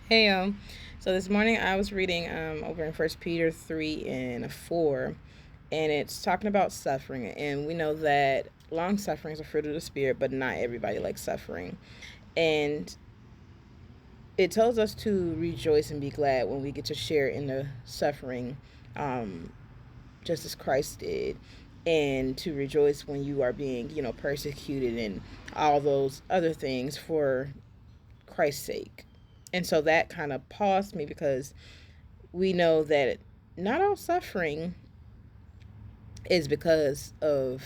Hey, so this morning I was reading over in First Peter 3 and 4, and it's talking about suffering. And we know that long suffering is a fruit of the Spirit, but not everybody likes suffering. And it tells us to rejoice and be glad when we get to share in the suffering, um, just as Christ did, and to rejoice when you are being, persecuted and all those other things for Christ's sake. And so that kind of paused me because we know that not all suffering is because of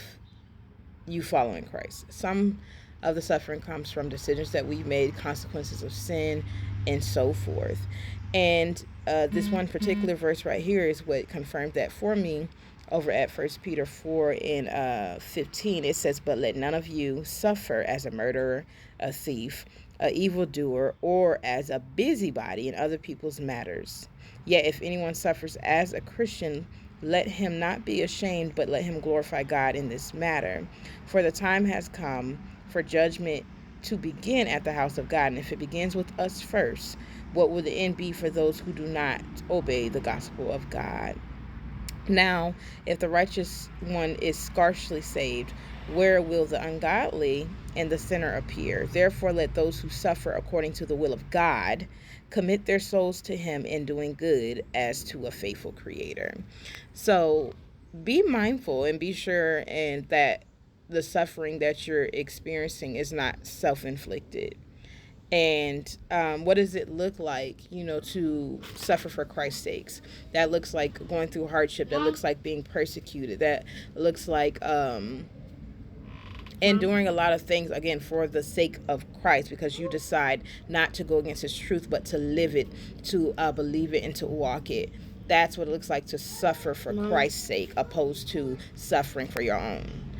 you following Christ. Some of the suffering comes from decisions that we made, consequences of sin, and so forth. And this one particular verse right here is what confirmed that for me. Over at First Peter 4 and 15, it says, "But let none of you suffer as a murderer, a thief, a evildoer, or as a busybody in other people's matters. Yet if anyone suffers as a Christian, let him not be ashamed, but let him glorify God in this matter. For the time has come for judgment to begin at the house of God. And if it begins with us first, what will the end be for those who do not obey the gospel of God? Now, if the righteous one is scarcely saved, where will the ungodly and the sinner appear? Therefore, let those who suffer according to the will of God commit their souls to Him in doing good as to a faithful Creator." So, be mindful and be sure and that the suffering that you're experiencing is not self-inflicted. And what does it look like, to suffer for Christ's sakes? That looks like going through hardship. That looks like being persecuted. That looks like enduring a lot of things, again, for the sake of Christ, because you decide not to go against His truth, but to live it, to believe it, and to walk it. That's what it looks like to suffer for Christ's sake, opposed to suffering for your own.